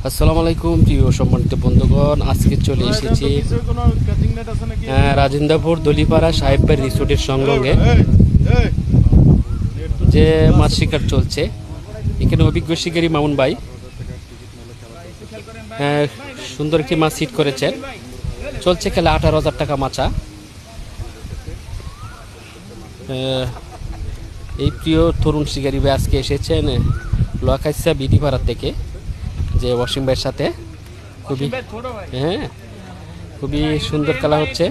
আসসালামু আলাইকুম প্রিয় সম্মানিত বন্ধুগণ, আজকে চলে এসেছি রাজেন্দ্রপুর দলিপাড়া সাহেববাড়ি রিসোর্টের সংলগ্নে যে মাছ শিকার চলছে। এখানে অভিজ্ঞ শিকারী মামুন ভাই সুন্দর একটি মাছ হিট করেছেন। চলছে খেলা 18,000 টাকা মাছা। এই প্রিয় তরুণ শিকারী ভাই আজকে এসেছেন লোয়াখাইসা বিডিপাড়া থেকে, যে ওয়াসিম ভাইয়ের সাথে খুবই সুন্দর খেলা হচ্ছে।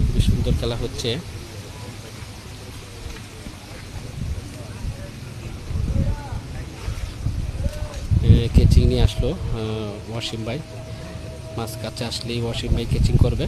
খুবই সুন্দর খেলা হচ্ছে। কেচিং নিয়ে আসলো ওয়াসিম ভাই। মাছ কাছে আসলেই ওয়াসিম ভাই কেচিং করবে।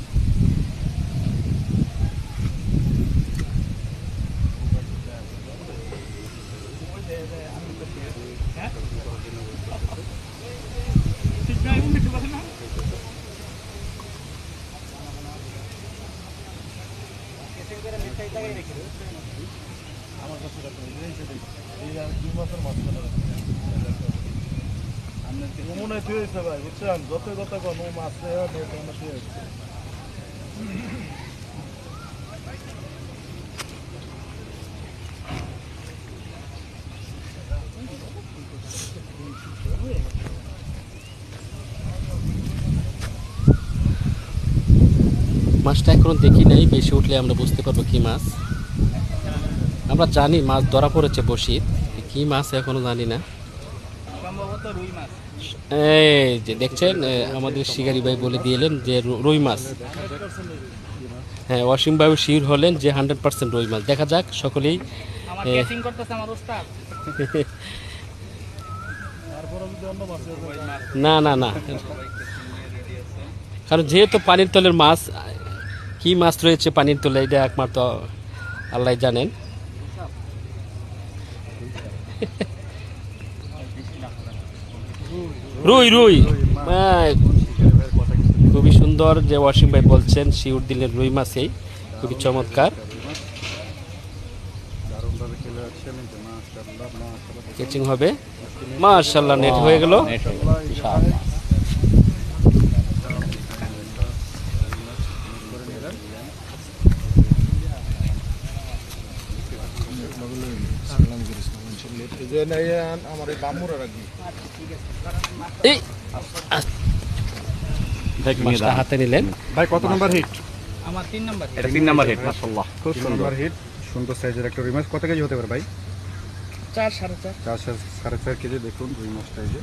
মাছটা এখনো দেখি নাই, বেশি উঠলে আমরা বুঝতে পারবো কি মাছ। আমরা জানি মাছ ধরা পড়েছে বসিত, কি মাছ এখনো জানি না। এই যে দেখছেন আমাদের শিকারি ভাই বলে দিলেন যে রুই মাছ। হ্যাঁ, ওয়াসিম ভাই শিওর হলেন যে 100% রুই মাছ। দেখা যাক সকলেই। না না না, কারণ যেহেতু পানির তলের মাছ, কি মাছ রয়েছে পানির তলে এটা একমাত্র আল্লাহ জানেন। রুই রুই খুবই সুন্দর, যে ওয়াসিম ভাই বলছেন শিউর দিলেন রুই মাছেই, খুবই চমৎকার। কেচিং হবে মাশাআল্লাহ, নেট হয়ে গেল। হাতে নিলেন ভাই, কত নাম্বার হিট? আমার 3 নাম্বার। এটা 3 নাম্বার হিট। মাশাআল্লাহ, খুব সুন্দর হিট। সুন্দর সাইজের একটা রুই মাছ। কত কেজি হতে পারে ভাই? 4 4.5 4.5 কেজি। দেখুন রুই মাছটা এই যে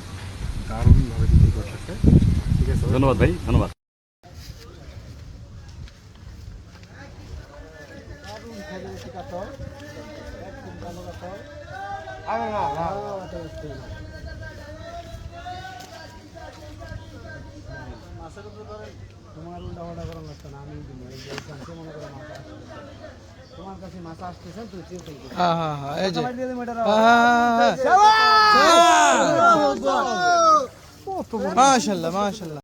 দারুণ ভাবে বিক্রি করতেছে। ঠিক আছে, ধন্যবাদ ভাই, ধন্যবাদ। তোমার উল্টা পাল্টা করা লাগতো না, আমি মনে করো তোমার কাছে মাছ আসতেছে, তুই চেয়ে ফেলবি। মাশাআল্লাহ মাশাআল্লাহ।